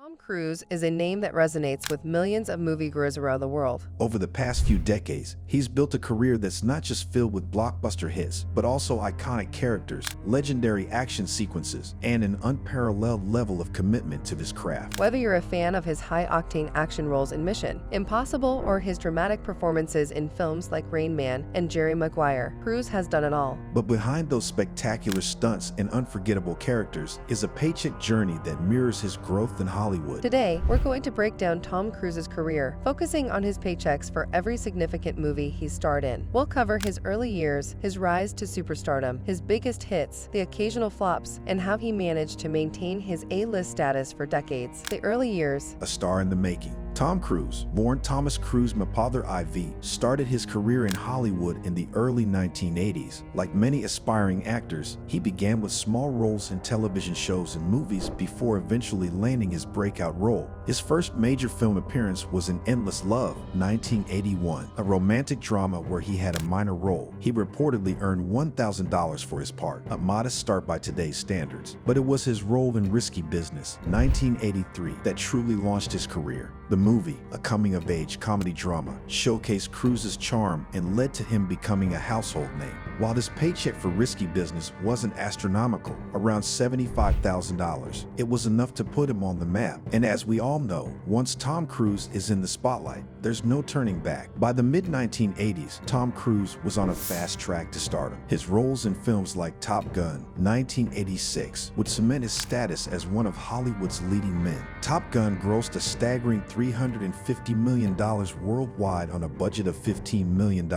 Tom Cruise is a name that resonates with millions of moviegoers around the world. Over the past few decades, he's built a career that's not just filled with blockbuster hits, but also iconic characters, legendary action sequences, and an unparalleled level of commitment to his craft. Whether you're a fan of his high-octane action roles in Mission Impossible or his dramatic performances in films like Rain Man and Jerry Maguire, Cruise has done it all. But behind those spectacular stunts and unforgettable characters is a paycheck journey that mirrors his growth in Hollywood. Today, we're going to break down Tom Cruise's career, focusing on his paychecks for every significant movie he starred in. We'll cover his early years, his rise to superstardom, his biggest hits, the occasional flops, and how he managed to maintain his A-list status for decades. The early years. A star in the making. Tom Cruise, born Thomas Cruise Mapother IV, started his career in Hollywood in the early 1980s. Like many aspiring actors, he began with small roles in television shows and movies before eventually landing his breakout role. His first major film appearance was in Endless Love, 1981, a romantic drama where he had a minor role. He reportedly earned $1,000 for his part, a modest start by today's standards. But it was his role in Risky Business, 1983, that truly launched his career. The movie, a coming-of-age comedy drama, showcased Cruise's charm and led to him becoming a household name. While his paycheck for Risky Business wasn't astronomical, around $75,000, it was enough to put him on the map. And as we all know, once Tom Cruise is in the spotlight, there's no turning back. By the mid-1980s, Tom Cruise was on a fast track to stardom. His roles in films like Top Gun, 1986, would cement his status as one of Hollywood's leading men. Top Gun grossed a staggering $350 million worldwide on a budget of $15 million,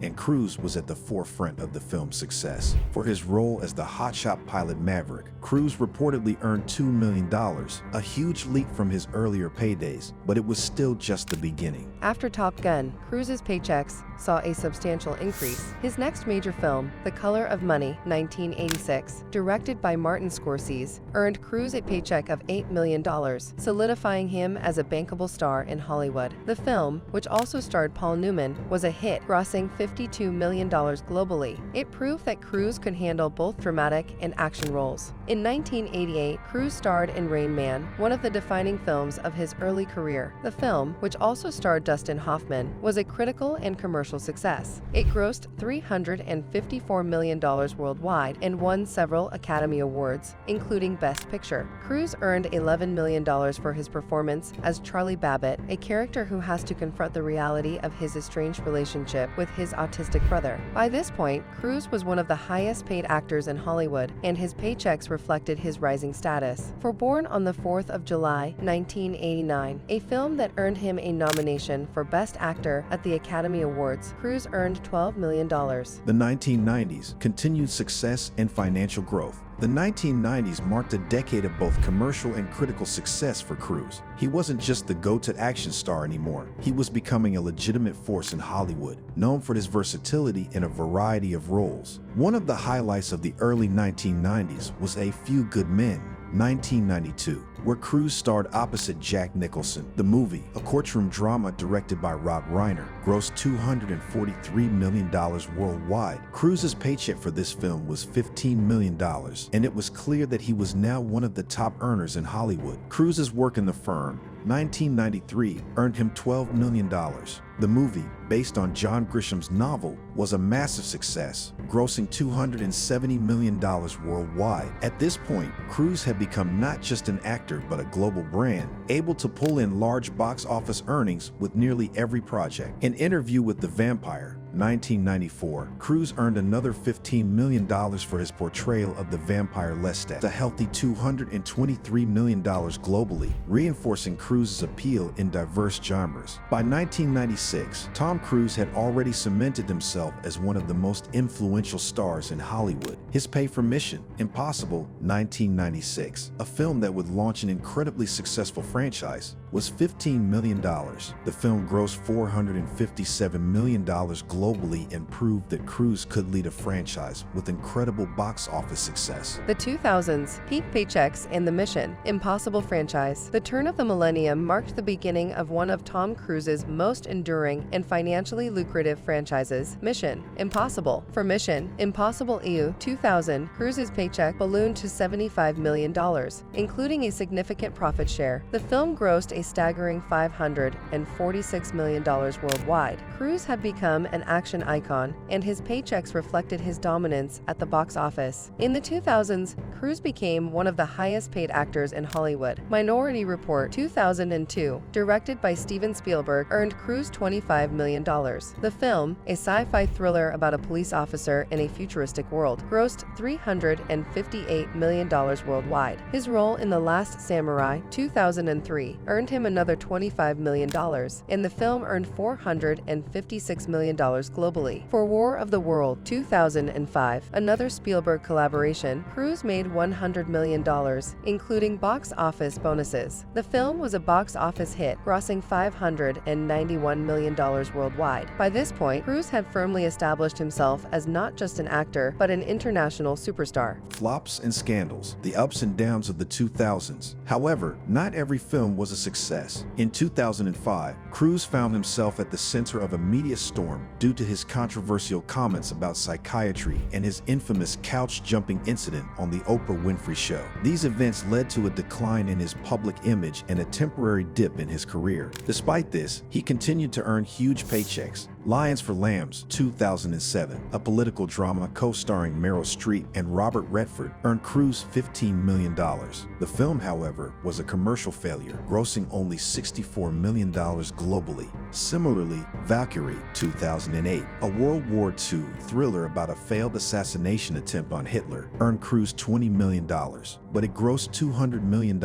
and Cruise was at the forefront of the film's success. For his role as the hotshot pilot Maverick, Cruise reportedly earned $2 million, a huge leap from his earlier paydays, but it was still just the beginning. After Top Gun, Cruise's paychecks saw a substantial increase. His next major film, The Color of Money, 1986, directed by Martin Scorsese, earned Cruise a paycheck of $8 million, solidifying him as a bankable star in Hollywood. The film, which also starred Paul Newman, was a hit, grossing $52 million globally. It proved that Cruise could handle both dramatic and action roles. In 1988, Cruise starred in Rain Man, one of the defining films of his early career. The film, which also starred Dustin Hoffman, was a critical and commercial success. It grossed $354 million worldwide and won several Academy Awards, including Best Picture. Cruise earned $11 million for his performance as Charlie Babbitt, a character who has to confront the reality of his estranged relationship with his autistic brother. By this point, Cruise was one of the highest-paid actors in Hollywood, and his paychecks reflected his rising status. For Born on the 4th of July, 1989, a film that earned him a nomination for Best Actor at the Academy Awards, Cruise earned $12 million. The 1990s continued success and financial growth. The 1990s marked a decade of both commercial and critical success for Cruise. He wasn't just the go-to action star anymore. He was becoming a legitimate force in Hollywood, known for his versatility in a variety of roles. One of the highlights of the early 1990s was A Few Good Men, 1992, where Cruise starred opposite Jack Nicholson. The movie, a courtroom drama directed by Rob Reiner, grossed $243 million worldwide. Cruise's paycheck for this film was $15 million, and it was clear that he was now one of the top earners in Hollywood. Cruise's work in The Firm, 1993, earned him $12 million. The movie, based on John Grisham's novel, was a massive success, grossing $270 million worldwide. At this point, Cruise had become not just an actor but a global brand, able to pull in large box office earnings with nearly every project. In Interview with the Vampire, 1994, Cruise earned another $15 million for his portrayal of the vampire Lestat, a healthy $223 million globally, reinforcing Cruise's appeal in diverse genres. By 1996, Tom Cruise had already cemented himself as one of the most influential stars in Hollywood. His pay for Mission Impossible, 1996, a film that would launch an incredibly successful franchise, was $15 million. The film grossed $457 million globally and proved that Cruise could lead a franchise with incredible box office success. The 2000s, peak paychecks and the Mission Impossible franchise. The turn of the millennium marked the beginning of one of Tom Cruise's most enduring and financially lucrative franchises, Mission Impossible. For Mission Impossible EU 2000, 2000, Cruise's paycheck ballooned to $75 million, including a significant profit share. The film grossed a staggering $546 million worldwide. Cruise had become an action icon, and his paychecks reflected his dominance at the box office. In the 2000s, Cruise became one of the highest-paid actors in Hollywood. Minority Report 2002, directed by Steven Spielberg, earned Cruise $25 million. The film, a sci-fi thriller about a police officer in a futuristic world, grossed $358 million worldwide. His role in The Last Samurai 2003 earned him another $25 million, and the film earned $456 million globally. For War of the World 2005, another Spielberg collaboration, Cruise made $100 million, including box office bonuses. The film was a box office hit, grossing $591 million worldwide. By this point, Cruise had firmly established himself as not just an actor, but an international superstar. Flops and scandals, the ups and downs of the 2000s. However, not every film was a success. In 2005, Cruise found himself at the center of a media storm due to his controversial comments about psychiatry and his infamous couch-jumping incident on the Oprah Winfrey Show. These events led to a decline in his public image and a temporary dip in his career. Despite this, he continued to earn huge paychecks. Lions for Lambs 2007, a political drama co-starring Meryl Streep and Robert Redford, earned Cruise $15 million. The film, however, was a commercial failure, grossing only $64 million globally. Similarly, Valkyrie 2008, a World War II thriller about a failed assassination attempt on Hitler, earned Cruise $20 million, but it grossed $200 million,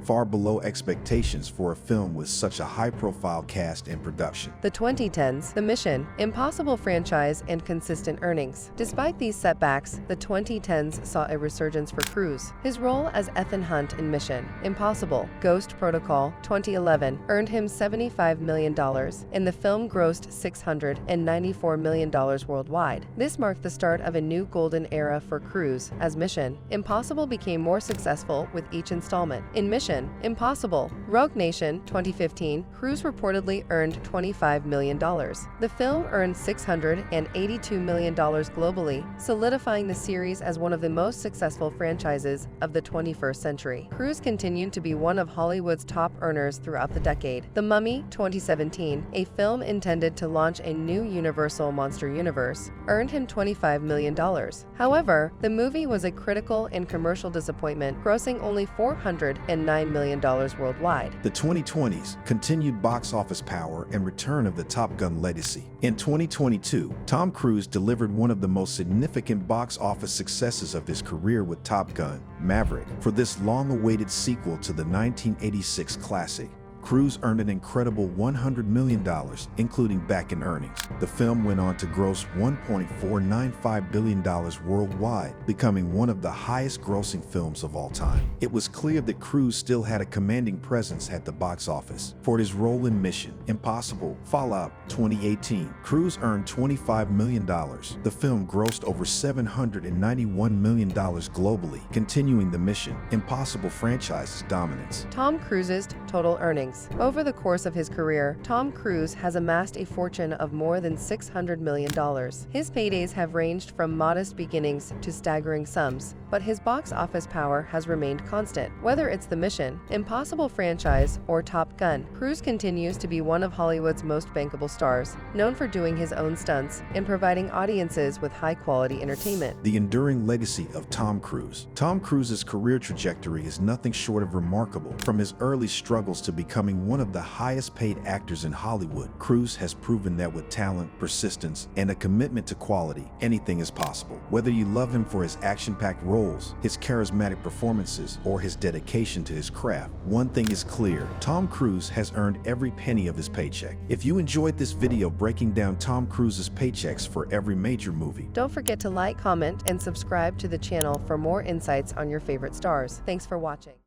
far below expectations for a film with such a high-profile cast and production. The 2010s, The Mission Impossible franchise and consistent earnings. Despite these setbacks, the 2010s saw a resurgence for Cruise. His role as Ethan Hunt in Mission Impossible Ghost Protocol 2011 earned him $75 million, and the film grossed $694 million worldwide. This marked the start of a new golden era for Cruise, as Mission Impossible became more successful with each installment. In Mission Impossible Rogue Nation 2015, Cruise reportedly earned $25 million. The film earned $682 million globally, solidifying the series as one of the most successful franchises of the 21st century. Cruise continued to be one of Hollywood's top earners throughout the decade. The Mummy 2017, a film intended to launch a new Universal monster universe, earned him $25 million. However, the movie was a critical and commercial disappointment, grossing only $409 million worldwide. The 2020s continued box office power and return of the Top Gun legacy. In 2022, Tom Cruise delivered one of the most significant box office successes of his career with Top Gun, Maverick, for this long-awaited sequel to the 1986 classic. Cruise earned an incredible $100 million, including back-end earnings. The film went on to gross $1.495 billion worldwide, becoming one of the highest-grossing films of all time. It was clear that Cruise still had a commanding presence at the box office. For his role in Mission Impossible Fallout 2018, Cruise earned $25 million. The film grossed over $791 million globally, continuing the Mission Impossible franchise's dominance. Tom Cruise's total earnings. Over the course of his career, Tom Cruise has amassed a fortune of more than $600 million. His paydays have ranged from modest beginnings to staggering sums, but his box office power has remained constant. Whether it's the Mission Impossible franchise or Top Gun, Cruise continues to be one of Hollywood's most bankable stars, known for doing his own stunts and providing audiences with high-quality entertainment. The enduring legacy of Tom Cruise. Tom Cruise's career trajectory is nothing short of remarkable. From his early struggles to becoming one of the highest-paid actors in Hollywood, Cruise has proven that with talent, persistence, and a commitment to quality, anything is possible. Whether you love him for his action-packed roles, his charismatic performances, or his dedication to his craft, one thing is clear: Tom Cruise has earned every penny of his paycheck. If you enjoyed this video breaking down Tom Cruise's paychecks for every major movie, don't forget to like, comment, and subscribe to the channel for more insights on your favorite stars. Thanks for watching.